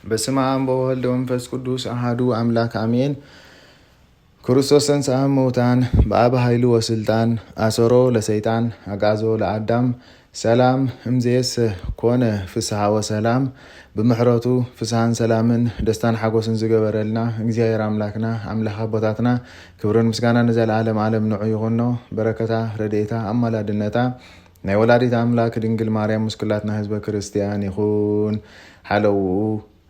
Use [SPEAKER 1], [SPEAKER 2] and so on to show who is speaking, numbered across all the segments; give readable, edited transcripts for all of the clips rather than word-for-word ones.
[SPEAKER 1] በስመ አብ ወወልድ ወመንፈስ ቅዱስ አሐዱ አምላክ አሜን። ክርስቶስ ተንሥአ እሙታን በአብ ኃይሉ ወስልጣን አሰሮ ለሰይጣን አጋዞ ለአዳም ሰላም እምዜስ ኮነ ፍስሐ ወሰላም ብምሕረቱ ፍስሐን ሰላምን ደስታን ሓጎስን ዝገበረልና እግዚአብሔር አምላክና አምላኽ አቦታትና ክብርን ምስጋና ንዘለዓለም ዓለም ንዑ ይኹኖ። በረከታ ረድኤታ አማላድነታ ናይ ወላዲት አምላክ ድንግል ማርያም ምስኩላትና ህዝበ ክርስቲያን ይኹን። ሓለው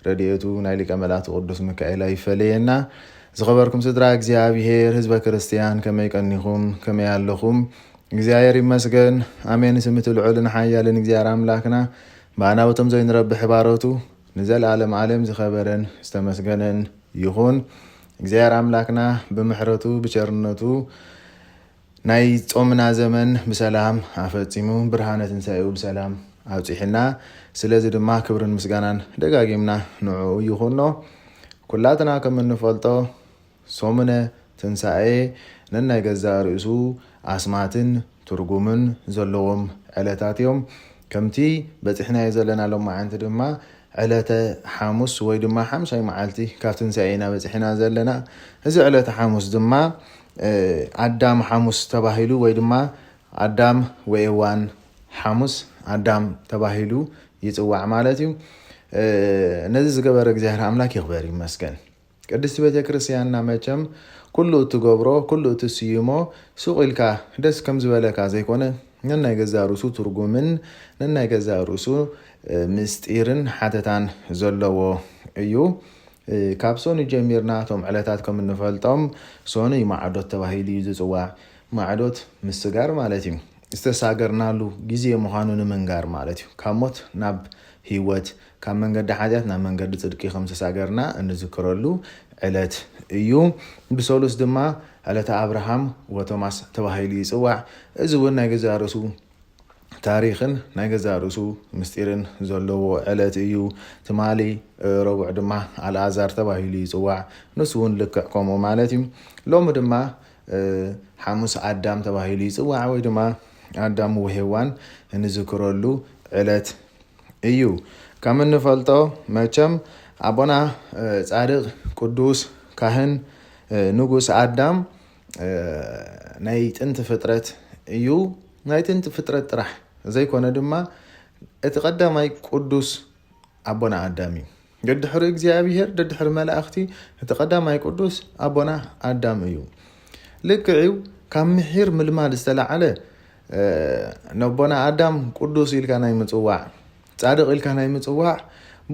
[SPEAKER 1] ረድኤቱ ናይ ሊቀ መላእክት ቅዱስ ሚካኤል ይፈለየና። ዝኸበርኩም ስድራ እግዚአብሔር ህዝበ ክርስቲያን ከመይ ቀኒኹም ከመይ ኣለኹም? እግዚአብሔር ይመስገን አሜን። ስምት ልዑልን ሓያልን እግዚአብሔር አምላክና ብኣናብቶም ዘይንረብሕ ባሮቱ ንዘለዓለም ዓለም ዝኸበረን ዝተመስገነን ይኹን። እግዚአብሔር አምላክና ብምሕረቱ ብቸርነቱ ናይ ጾምና ዘመን ብሰላም ኣፈፂሙ ብርሃነ ትንሣኤኡ ብሰላም ኣውፂሕና። ስለዚ ድማ ክብርን ምስጋናን ደጋጊምና ንዑ ይኹኖ። ኩላትና ከም እንፈልጦ ሶሙነ ትንሣኤ ነናይ ገዛ ርእሱ ኣስማትን ትርጉምን ዘለዎም ዕለታት እዮም። ከምቲ በፂሕናዮ ዘለና ሎማዓንቲ ድማ ዕለተ ሓሙስ ወይ ድማ ሓምሳይ መዓልቲ ካብ ትንሣኤና በፂሕና ዘለና። እዚ ዕለተ ሓሙስ ድማ ኣዳም ሓሙስ ተባሂሉ ወይ ድማ ኣዳም ወኤዋን ሓሙስ ኣዳም ተባሂሉ ይፅዋዕ ማለት እዩ። ነዚ ዝገበረ እግዚአብሔር አምላክ ይኽበር ይመስገን። ቅድስቲ ቤተ ክርስቲያንና መቸም ኩሉ እትገብሮ ኩሉ እትስይሞ ሱቕ ደስ ከም ዝበለካ ዘይኮነ ነናይ ገዛ ርእሱ ትርጉምን ነናይ ገዛ ርእሱ ምስጢርን ሓተታን ዘለዎ እዩ። ካብ ሶኒ ጀሚርና እቶም ዕለታት ከም እንፈልጦም ሶኒ ማዕዶት ተባሂሉ እዩ ዝፅዋዕ። ማዕዶት ምስጋር ማለት እዩ። ዝተሳገርናሉ ግዜ ምዃኑ ንምንጋር ማለት እዩ። ካብ ሞት ናብ ህይወት ካብ መንገዲ ሓጢአት ናብ መንገዲ ፅድቂ ከም ዝተሳገርና እንዝክረሉ ዕለት እዩ። ብሰሉስ ድማ ዕለተ አብርሃም ወቶማስ ተባሂሉ ይፅዋዕ። እዚ እውን ናይ ገዛ ርእሱ ታሪክን ናይ ገዛ ርእሱ ምስጢርን ዘለዎ ዕለት እዩ። ትማሊ ረቡዕ ድማ አልዓዛር ተባሂሉ ይፅዋዕ። ንሱ እውን ልክዕ ከምኡ ማለት እዩ። ሎሚ ድማ ሓሙስ ኣዳም ተባሂሉ ይፅዋዕ ወይ ድማ ኣዳም ወሄዋን እንዝክረሉ ዕለት እዩ። ከም እንፈልጦ መቸም ኣቦና ጻድቕ ቅዱስ ካህን ንጉስ ኣዳም ናይ ጥንቲ ፍጥረት እዩ። ናይ ጥንቲ ፍጥረት ጥራሕ ዘይኮነ ድማ እቲ ቀዳማይ ቅዱስ ኣቦና ኣዳም እዩ። ደድሕሪ እግዚአብሔር ደድሕሪ መላእኽቲ እቲ ቀዳማይ ቅዱስ ኣቦና ኣዳም እዩ። ልክዕው ካብ ምሒር ምልማድ ዝተላዓለ ነቦና ኣዳም ቅዱስ ኢልካ ናይ ምፅዋዕ ጻድቕ ኢልካ ናይ ምፅዋዕ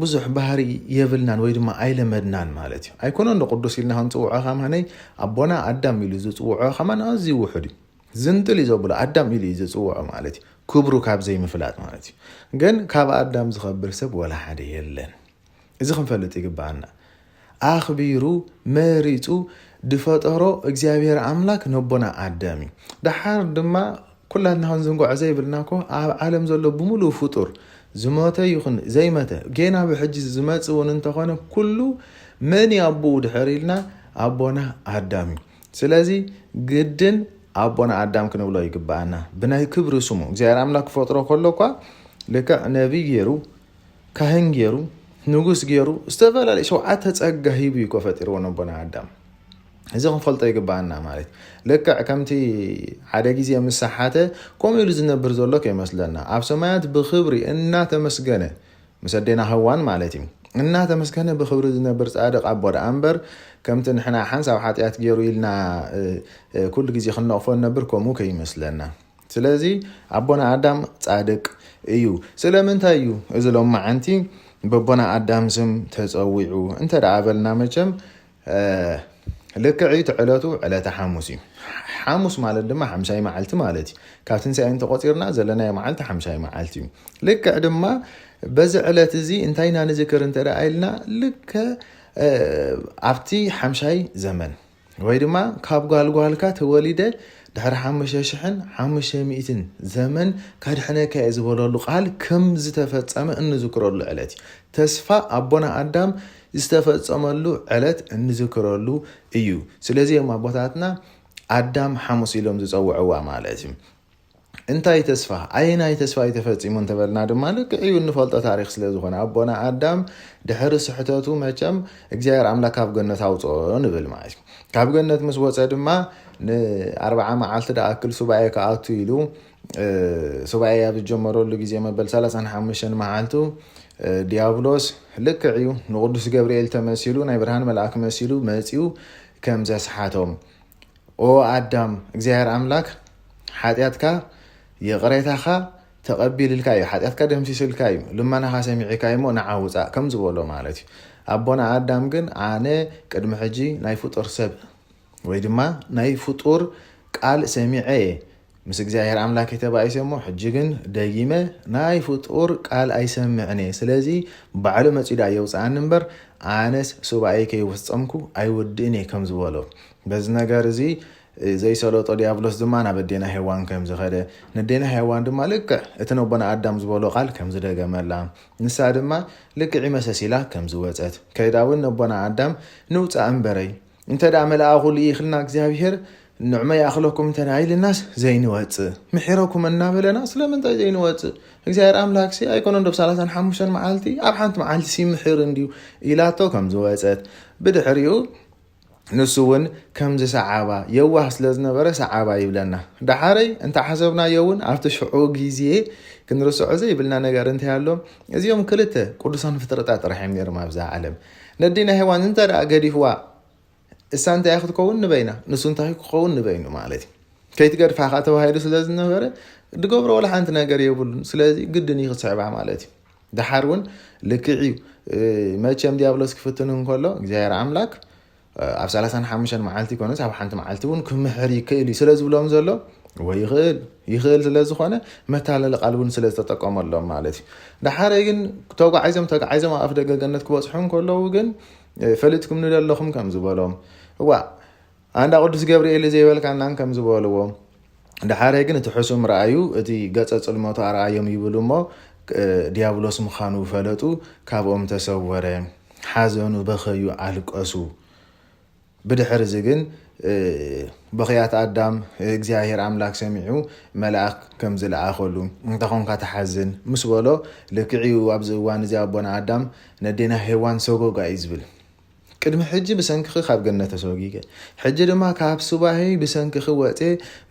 [SPEAKER 1] ብዙሕ ባህሪ የብልናን ወይ ድማ ኣይለመድናን ማለት እዩ። ኣይኮነን ቅዱስ ኢልና ክንፅውዖ ከማነይ ኣቦና ኣዳም ኢሉ ዝፅውዖ ከማን ኣዝዩ ውሑድ እዩ። ዝንጥል እዩ ዘብሎ ኣዳም ኢሉ እዩ ዝፅውዖ ማለት እዩ። ክብሩ ካብ ዘይምፍላጥ ማለት እዩ። ግን ካብ ኣዳም ዝኸብር ሰብ ወላ ሓደ የለን። እዚ ክንፈልጥ ይግባአና። ኣኽቢሩ መሪፁ ድፈጠሮ እግዚአብሔር አምላክ ነቦና ኣዳም እዩ። ድሓር ድማ ኩላትና ክንዝንጓዕ ዘይብልና ኮ ኣብ ዓለም ዘሎ ብሙሉእ ፍጡር ዝሞተ ይኹን ዘይመተ ጌና ብሕጂ ዝመፅ እውን እንተኾነ ኩሉ መን ኣቦኡ ድሕር ኢልና ኣቦና ኣዳም እዩ። ስለዚ ግድን ኣቦና ኣዳም ክንብሎ ይግባአና። ብናይ ክብሪ ስሙ እግዚአብሔር አምላክ ክፈጥሮ ከሎ እኳ ልክዕ ነቢይ ገይሩ ካህን ገይሩ ንጉስ ገይሩ ዝተፈላለዩ 7 ፀጋ ሂቡ እዩ ፈጢርዎ ነቦና ኣዳም። እዚ ክንፈልጦ ይግባአና ማለት ልክዕ ከምቲ ሓደ ግዜ ምሳሓተ ከምኡ ኢሉ ዝነብር ዘሎ ከይመስለና ኣብ ሰማያት ብክብሪ እናተመስገነ ምስ ኣዴና ሃዋን ማለት እዩ እናተመስገነ ብክብሪ ዝነብር ጻድቕ ኣቦና እምበር ከምቲ ንሕና ሓንሳብ ሓጢአት ገይሩ ኢልና ኩሉ ግዜ ክንነቕፎ ነብር ከምኡ ከይመስለና። ስለዚ ኣቦና ኣዳም ጻድቕ እዩ። ስለምንታይ እዩ እዚ ሎማዓንቲ በቦና ኣዳም ስም ተፀዊዑ እንተደኣ በልና መቸም ልክዒት ዕለቱ ዕለተ ሓሙስ እዩ። ሓሙስ ማለት ድማ ሓምሳይ መዓልቲ ማለት እዩ። ካብ ትንሣኤ እንተቆፂርና ዘለናዮ መዓልቲ ሓምሳይ መዓልቲ እዩ። ልክዕ ድማ በዚ ዕለት እዚ እንታይና ንዝክር እንተደኣ ኢልና ልከ ኣብቲ ሓምሳይ ዘመን ወይ ድማ ካብ ጓልጓልካ ተወሊደ ድሕሪ 5500 ዘመን ካድሕነካ እየ ዝበለሉ ቃል ከም ዝተፈፀመ እንዝክረሉ ዕለት እዩ። ተስፋ ኣቦና ኣዳም ዝተፈፀመሉ ዕለት እንዝክረሉ እዩ። ስለዚ እዮም ኣቦታትና ኣዳም ሓሙስ ኢሎም ዝፀውዕዋ ማለት እዩ። እንታይ ተስፋ ኣይናይ ተስፋ ይተፈፂሙ እንተበልና ድማ ልክዕዩ ንፈልጦ ታሪክ ስለ ዝኾነ ኣቦና ኣዳም ድሕሪ ስሕተቱ መቸም እግዚኣብሔር ኣምላክ ካብ ገነት ኣውፅኦ ንብል ማለት እዩ ካብ ገነት ምስ ወፀ ድማ ን40 መዓልቲ ደኣክል ሱባኤ ከኣቱ ኢሉ ሱባኤ ኣብ ዝጀመረሉ ግዜ መበል 35 መዓልቱ ዲያብሎስ ልክዕዩ ንቅዱስ ገብርኤል ተመሲሉ ናይ ብርሃን መልኣክ መሲሉ መፂኡ ከም ዘስሓቶም ኦ ኣዳም እግዚኣብሔር ኣምላክ ሓጢኣትካ የቕሬታኻ ተቐቢልልካ እዩ ሓጢኣትካ ደምሲስልካ እዩ ልመናኻ ሰሚዒካ እሞ ንዓውፃእ ከም ዝበሎ ማለት እዩ ኣቦና ኣዳም ግን ኣነ ቅድሚ ሕጂ ናይ ፍጡር ሰብ ወይ ድማ ናይ ፍጡር ቃል ሰሚዐ ምስ እግዚኣብሔር ኣምላክ ተባኢሰ እሞ ሕጂ ግን ደጊመ ናይ ፍጡር ቃል ኣይሰምዕነ ስለዚ ባዕሉ መፂዳ የውፃእኒ እምበር ኣነስ ሱባኤ ከይወፀምኩ ኣይውድእን ከም ዝበሎ በዚ ነገር እዚ ዘይሰለጦ ዲያብሎስ ድማ ናብ ኣዴና ሄዋን ከም ዝኸደ ንዴና ሄዋን ድማ ልክዕ እቲ ነቦና ኣዳም ዝበሎ ቃል ከም ዝደገመላ ንሳ ድማ ልክዕ መሰሲላ ከም ዝወፀት ከይዳ እውን ነቦና ኣዳም ንውፃእ እምበረይ እንተዳ መልኣኹ ልኢኽልና እግዚኣብሔር ንዕመ ያኽለኩም እንተዳ ኢልናስ ዘይንወፅእ ምሒረኩም እናበለና ስለምንታይ ዘይንወፅእ እግዚኣብሔር ኣምላክሲ ኣይኮነ ዶ 35 መዓልቲ ኣብ ሓንቲ መዓልቲ ሲምሕር እንዲዩ ኢላቶ ከም ዝወፀት ብድሕሪኡ ንሱ እውን ከም ዝሰዓባ የዋህ ስለ ዝነበረ ሰዓባ ይብለና ዳሓረይ እንታ ሓሰብናዮ እውን ኣብቲ ሽዑ ግዜ ክንርስዖ ዘይብልና ነገር እንታይ ኣሎ እዚኦም ክልተ ቅዱሳን ፍጥረታት ጥራሕዮም ነይሮም ኣብዛ ዓለም ነዲና ሄዋን እንተ ደኣ ገዲፍዋ እሳ እንታይ ክትከውን ንበይና ንሱ እንታይ ክኸውን ንበይኑ ማለት እዩ ከይትገድፋኻ ተባሂሉ ስለ ዝነበረ ድገብሮ ወላ ሓንቲ ነገር የብሉን ስለዚ ግድን ይክስዕባ ማለት እዩ ዳሓር እውን ልክዕ እዩ መቸም ዲያብሎስ ክፍትን እንከሎ እግዚኣብሔር ኣምላክ ኣብ 35 መዓልቲ ኮነስ ኣብ ሓንቲ መዓልቲ እውን ክምሕር ይክእል ስለ ዝብሎም ዘሎ ወይ ይኽእል ስለ ዝኾነ መታለሊ ቃል እውን ስለ ዝተጠቀመሎም ማለት እዩ ዳሓረይ ግን ተጓዓይዞም ኣብ ደገ ገነት ክበፅሑ ከለዉ ግን ፈሊጥኩም ንደለኹም ከም ዝበሎም እዋ አንዳ ቅዱስ ገብርኤል ዘይበልካናን ከም ዝበልዎ ዳሓረይ ግን እቲ ሕሱም ረኣዩ እቲ ገፀ ጽልመቱ ኣርኣዮም ይብሉ እሞ ዲያብሎስ ምዃኑ ፈለጡ ካብኦም ተሰወረ ሓዘኑ በኸዩ ኣልቀሱ ብድሕሪ እዚ ግን በኽያት ኣዳም እግዚኣብሔር ኣምላክ ሰሚዑ መልኣክ ከም ዝለኣኸሉ እንተኾንካ ተሓዝን ምስ በሎ ልክዕዩ ኣብዚ እዋን እዚ ኣቦና ኣዳም ነዴና ሄዋን ሰጎጋ እዩ ዝብል ቅድሚ ሕጂ ብሰንኪኺ ካብ ገነት ተሰጊገ ሕጂ ድማ ካብ ሱባሄ ብሰንኪኺ ወፀ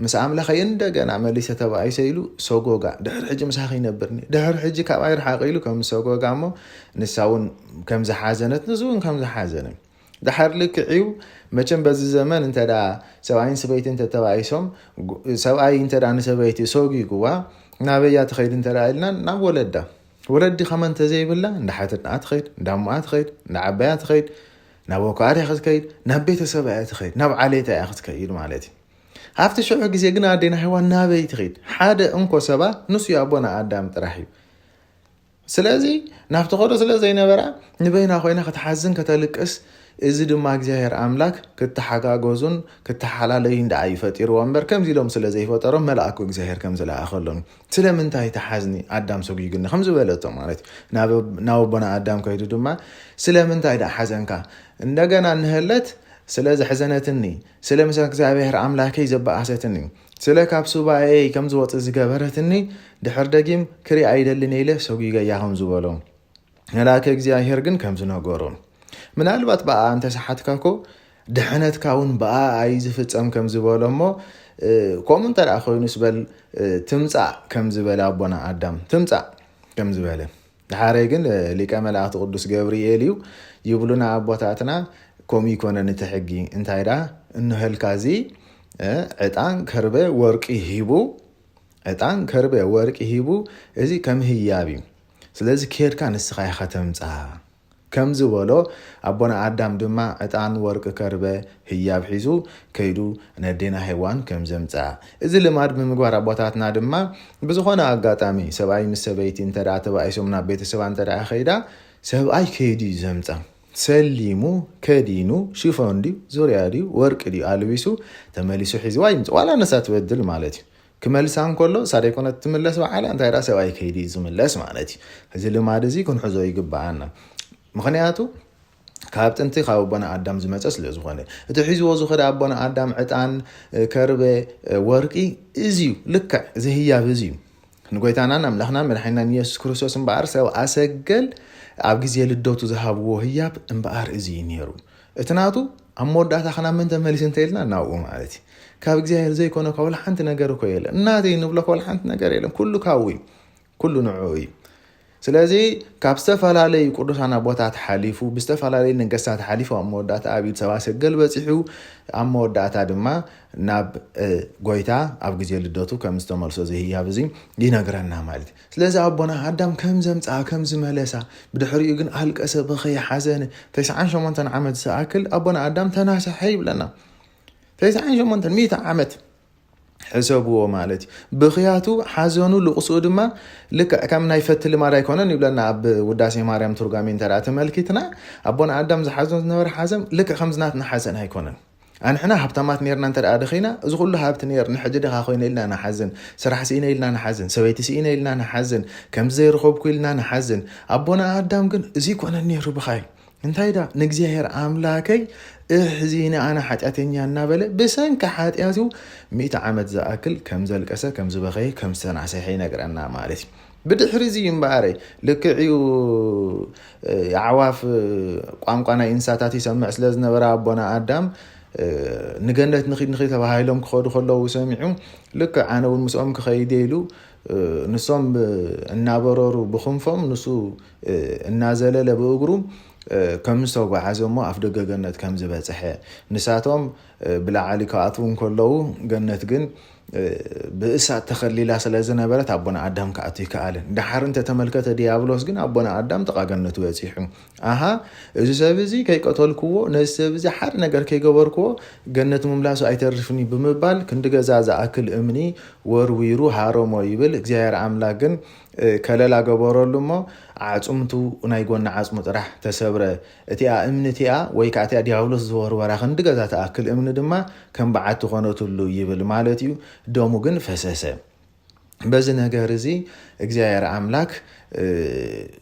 [SPEAKER 1] ምስ ኣምላኸይ እንደገና መሊሰ ተባኢሰ ኢሉ ሰጎጋ ድሕሪ ሕጂ ምሳኺ ይነብርኒ ድሕሪ ሕጂ ካብ ኣይርሓቕ ኢሉ ከም ሰጎጋ እሞ ንሳ እውን ከም ዝሓዘነት ንሱ እውን ከም ዝሓዘነ ዳሓር ልክዕዩ መቸም በዚ ዘመን እንተዳ ሰብኣይን ሰበይቲ እንተተባኢሶም ሰብኣይ እንተዳ ንሰበይቲ ሰጊጉዋ ናበያ ትኸይድ እንተዳ ኢልና ናብ ወለዳ ወለዲ ከመ እንተዘይብላ እንዳሓትድኣ ትኸይድ እንዳሙኣ ትኸይድ እንዳዓባያ ትኸይድ ናብ ወካርያ ክትከይድ ናብ ቤተሰብ እያ ትኸይድ ናብ ዓሌታ እያ ክትከይድ ማለት እዩ ኣብቲ ሽዑ ግዜ ግን ኣዴና ሄዋን ናበይ ትኸይድ ሓደ እንኮ ሰባ ንሱ ኣቦና ኣዳም ጥራሕ እዩ ስለዚ ናብቲ ኸዶ ስለ ዘይነበራ ንበይና ኮይና ክትሓዝን ከተልቅስ እዚ ድማ እግዚኣብሔር ኣምላክ ክትሓጋገዙን ክትሓላለዩ እንዳ ይፈጢርዎ እምበር ከምዚ ኢሎም ስለ ዘይፈጠሮም መልኣኩ እግዚኣብሔር ከም ዝለኣኸሎም ስለምንታይ ተሓዝኒ ኣዳም ሰጊጉኒ ከም ዝበለቶ ማለት እዩ ናብ ኣቦና ኣዳም ከይዱ ድማ ስለምንታይ ዳ ሓዘንካ እንደገና ንህለት ስለ ዝሕዘነትኒ ስለ ምስ እግዚኣብሔር ኣምላከይ ዘበኣሰትኒ ስለ ካብ ሱባኤ ከም ዝወፅእ ዝገበረትኒ ድሕር ደጊም ክሪእ ኣይደልን ኢለ ሰጊገያ ከም ዝበሎም መልኣክ እግዚኣብሔር ግን ከም ዝነገሮም ምናልባት በኣ እንተሰሓትካኮ ድሕነትካ እውን በኣ ኣይ ዝፍፀም ከም ዝበሎ እሞ ከምኡ እንተ ደኣ ኮይኑ ስበል ትምፃእ ከም ዝበለ ኣቦና ኣዳም ትምፃእ ከም ዝበለ ድሓረይ ግን ሊቀ መላእክቲ ቅዱስ ገብርኤል እዩ ይብሉና ኣቦታትና ከምኡ ይኮነን እቲ ሕጊ እንታይ ዳ እንህልካ እዚ ዕጣን ከርበ ወርቂ ሂቡ እዚ ከም ህያብ እዩ ስለዚ ከድካ ንስኻ ኢኻ ተምፃእ ከም ዝበሎ ኣቦና ኣዳም ድማ ዕጣን ወርቂ ከርበ ህያብ ሒዙ ከይዱ ነዴና ሄዋን ከም ዘምፃእ እዚ ልማድ ብምግባር ኣቦታትና ድማ ብዝኾነ ኣጋጣሚ ሰብኣይ ምስ ሰበይቲ እንተዳ ተባኢሶም ናብ ቤተሰባ እንተዳ ከይዳ ሰብኣይ ከይዱ ዘምፃእ ሰሊሙ ከዲኑ ሽፎን ድዩ ዙርያ ድዩ ወርቂ ድዩ ኣልቢሱ ተመሊሱ ሒዝዋ ይምፅእ ዋላ ነሳ ትበድል ማለት እዩ ክመልሳ እንከሎ ሳደ ይኮነት ትምለስ በዓላ እንታይ ዳ ሰብኣይ ከይዱ ዝምለስ ማለት እዩ እዚ ልማድ እዚ ክንሕዞ ይግባአና ምክንያቱ ካብ ጥንቲ ካብ ኣቦና ኣዳም ዝመፀ ስለ ዝኾነ እቲ ሒዝዎ ዝኸደ ኣቦና ኣዳም ዕጣን ከርቤ ወርቂ እዝዩ ልክዕ ዝህያብ እዝዩ ንጎይታናን ኣምላኽናን መድሓኒትናን ኢየሱስ ክርስቶስ እምበኣር ሰብ ኣሰገል ኣብ ግዜ ልደቱ ዝሃብዎ ህያብ እምበኣር እዝዩ ነይሩ እቲ ናቱ ኣብ መወዳእታ ኸና ምን ተመሊስ እንተኢልና እናብኡ ማለት እዩ ካብ እግዚኣብሔር ዘይኮነ ካብሉ ሓንቲ ነገር እኮ የለን እናተይ ንብሎ ካብሉ ሓንቲ ነገር የለን ኩሉ ካብኡ እዩ ኩሉ ንዕኡ እዩ ስለዚ ካብ ዝተፈላለዩ ቅዱሳን ቦታት ሓሊፉ ብዝተፈላለዩ ነገስታት ሓሊፉ ኣብ መወዳእታ ኣብ ኢድ ሰብኣ ሰገል በፂሑ ኣብ መወዳእታ ድማ ናብ ጎይታ ኣብ ግዜ ልደቱ ከም ዝተመልሶ ዝህያብ እዚ ይነግረና ማለት እዩ ስለዚ ኣቦና ኣዳም ከም ዘምፃ ከም ዝመለሳ ብድሕሪኡ ግን ኣልቀሰ በኸየ ሓዘነ 98 ዓመት ዝኣክል ኣቦና ኣዳም ተናሰሐ ይብለና 98 100 ዓመት حسابه مالتي بخياتو حزنو لقصو دما لك كم نايفت لما رايكونن يبلنا اب وداسي مريم ترجمين ترات ملكتنا ابونا ادم زحزن نور حزم لك خمزناتنا حزن هيكونن أنا حنا هبتمات نيرنا نتر أدخينا زغل هبت نير نحجد خاخوين إلنا نحزن سرح سينا إلنا نحزن سويت سينا إلنا نحزن كم زي رخوب كلنا نحزن أبونا آدم قن زيكو أنا نير بخاي انتهي دا نجزيهر أملاكي احزينا أنا حتأتيني النابلة بسن كحاتياتو 100 عامت زاكل كم زلك أسا كم زبخي كم سنة عسيحين أقرأنا مالتي بدحرزي مباري لكعيو عواف قامقنا إنساتاتي سمع سلازنا برا أبونا آدم نجنت نخيد تبعهم كخود خلوا وسمعوا لك أنا والمسؤول كخيديلو نصام النابرور بخنفهم نصو النازلة لبأجرم كم سووا عزمه أفضل جنة كم زبادة حياة نساتهم بلا عليك عطون كلوا جنة جن بإسعة تخلي لا سلازنا بلت أبونا آدم كأتي كألن دحر أنت تملكت ديابلوس جن أبونا آدم تقع جنة ويسيحهم إذا سبزي كي قتل كوا ناس سبزي حر نجار كي جبر كوا جنة مملاس أيترفني بمبال كنت جزاز أكل أمني ورويرو حرام ويبل زيار عملا جن كلا جبر لما عزمتو ونايقون عزمت راح تسبره تيا أمن تيا ويكاتي ديابلوس زور ورا كنت جزاز أكل أمن دما كم بعد تخانة اللو يبل مالتيو دوموجن فساسة بزنا جارزي إجزاير عملاك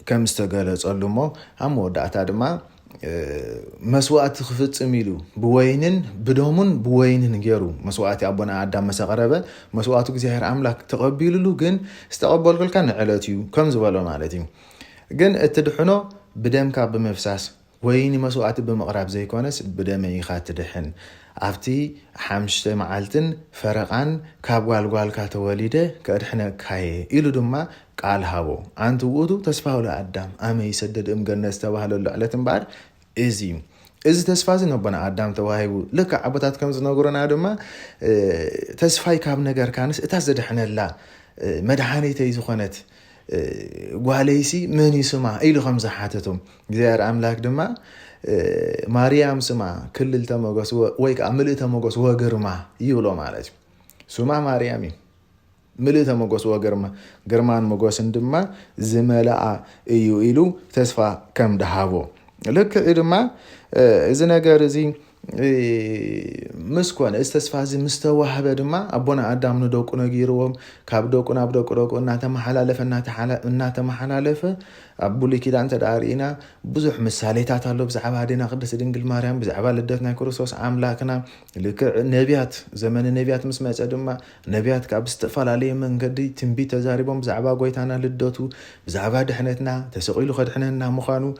[SPEAKER 1] كم استقالت علمه هم ودعت دما مسوات خفت ميلو بوينن بدومن بوينن جارو مسوات أبونا عدم مسقربة مسوات إجزاير عملاك تقبل له جن استقبل كل كان علاتيو كم زبالة مالتيو جن التدحنو بدم كاب مفساس ويني مسوات بمقرب زي كونس بدم يخات دحن عفتي حمشت معلتن فرقان كابوال قال كاتواليده كأرحنا كاي إلو دما قال هاو أنتو وودو تسفاو لأدام أما يسدد جنة استواهلو اللعلتن بعد إذا تسفازي نبنا أدام تواهيو لك عبطات كم زنقرنا دما تسفاي كاب نجار كانس اتازد حنا لا مدحاني تيزو خانت قاليسي من يسمع إلو خمسة حاتتهم زيار أملاك دما ماريام سما كل التموجس ويك عمل التموجس وجرما يولو معلش سما ماريامي مل التموجس وجرما جرمان موجس عندما زملاء يو تسفى كم دهابو لك إدما إذا نجارزي مسكون استسفازي مستوى هبدما أبونا آدم ندوق نجيروهم كابدوق نابدوق ناتم حلالفة ناتم حلالفة أبولي كده أنت دارينا بزح مساليتات الله بزعبا هدينا قدس دينجل مريم بزعبا لدتنا كروسوس عملاكنا لك نبيات زمن النبيات مسمى أدما نبيات كابستفال عليه من قدي تنبي تجاربهم بزعبا قويتانا لدوتو بزعبا دحنتنا تسقيلو خدحنا مخانو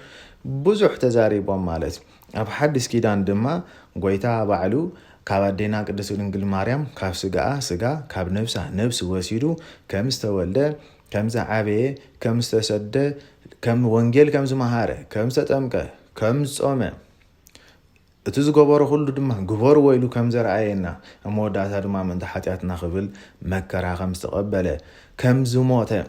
[SPEAKER 1] بزح تجاربهم مالت أب حدث كده عندما قويتا بعلو كابدينا قدس دينجل مريم كاب سجا كاب نفس وسيدو كم استولد كم زعبه كم استسد كم وانجيل كم زمهاره كم ستأمك كم صومه اتزو قبار خلو دمه قبار ويلو كم زرعينا امودات دمه من تحتياتنا خبل مكرا خم استقبله كم زموته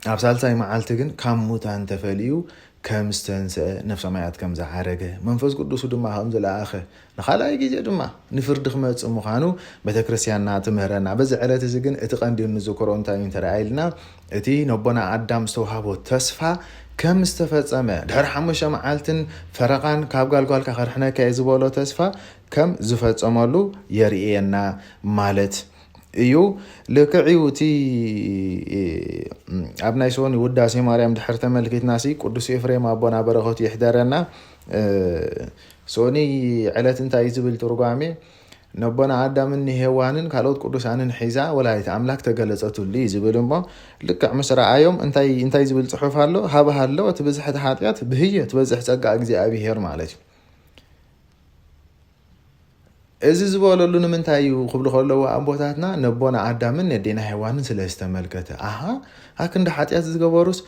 [SPEAKER 1] ابسالتاي معالتكن كم موتان تفليو كم استنسى نفس ما يعد كم زعرقه منفس قدوسو دمه همز الاخر نخالا يجي دمه نفرد خمت مخانو بتكريستياننا تمهرنا بزعلت زقن اتقندي نذكرون تاين ترايلنا اتي نبنا عدام استوهابو تسفى كم استفصمه دحر حمشه معالتن فرقان كاب قالقال كخرحنا كيزبولو تسفى كم زفصمالو يرينا مالت ايو لكعيوتي ابناي سوني وداسي مريم دحر تملكت ناسي قدوس افريم ابونا برخوت يحضرنا ሶኒ ዕለት እንታይ ዝብል ትርጓሜ ነቦና አዳምን ሔዋንን ካልኦት ቅዱሳንን ሒዛ ወላዲተ አምላክ ተገለጸቱሉ ዝብል እሞ ልክዕ ምስ ረአዮም እንታይ ዝብል ጽሑፍ ኣሎ ሃበሃሎ ትብዝሕቲ ኃጢአት ብህየ ትበዝሕ ጸጋ እግዚአብሔር ማለት እዩ እዚ ዝበለሉ ንምንታይ እዩ ክብሉ ከለዉ ኣቦታትና ነቦና አዳምን ነዴና ሔዋንን ስለ ዝተመልከተ ክንዲ ኃጢአት ዝገበሩስ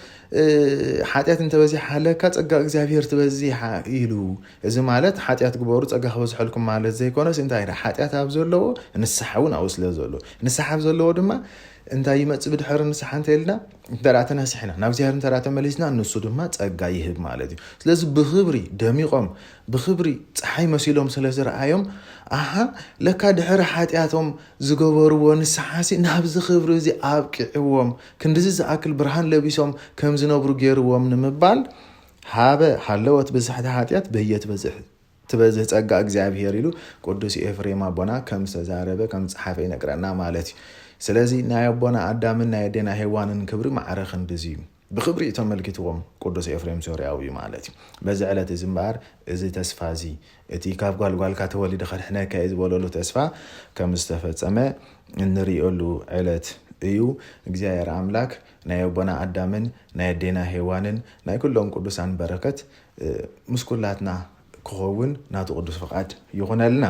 [SPEAKER 1] ኃጢአት እንተበዚሕ ሃለካ ጸጋ እግዚአብሔር ትበዚሕ ኢሉ እዚ ማለት ኃጢአት ግበሩ ጸጋ ክበዝሐልኩም ማለት ዘይኮነስ እንታይ ኃጢአት ኣብ ዘለዎ ንስሓ እውን ኣብኡ ስለ ዘሎ ንስሓ ኣብ ዘለዎ ድማ እንታይ ይመጽእ ብድሕሪ ንስሓ እንተኢልና እንተዳ ተነሲሕና ናብ እግዚአብሔር እንተዳ ተመሊስና ንሱ ድማ ጸጋ ይህብ ማለት እዩ ስለዚ ብኽብሪ ደሚቆም ብኽብሪ ፀሓይ መሲሎም ስለ ዝረአዮም ለካ ድሕሪ ኃጢአቶም ዝገበርዎ ንስሓሲ ናብዚ ክብሪ እዚ ኣብቂዕዎም ክንዲዚ ዝኣክል ብርሃን ለቢሶም ከም ዝነብሩ ገይርዎም ንምባል ሃለወት ብዝሕቲ ኃጢአት ብህየ ትበዝሕ ጸጋ እግዚአብሔር ኢሉ ቅዱስ ኤፍሬም ኣቦና ከም ዝተዛረበ ከም ፀሓፈ ይነግረና ማለት እዩ ስለዚ ናይ ኣቦና አዳምን ናይ ኣዴና ሔዋንን ክብሪ ማዕረ ክንዲዚ እዩ ብክብሪ ተመልኪትዎም ቅዱስ ኤፍሬም ሶርያዊ ማለት እዩ በዚ ዕለት እዚ እምበር እዚ ተስፋ እዚ እቲ ካብ ጓልጓልካ ተወሊደ ከድሕነካ ዝበለሉ ተስፋ ከም ዝተፈጸመ እንሪኦሉ ዕለት እዩ እግዚአብሔር አምላክ ናይ ኣቦና አዳምን ናይ ኣዴና ሔዋንን ናይ ኩሎም ቅዱሳን በረከት ምስ ኩላትና ክኸውን ናቱ ቅዱስ ፍቃድ ይኹነልና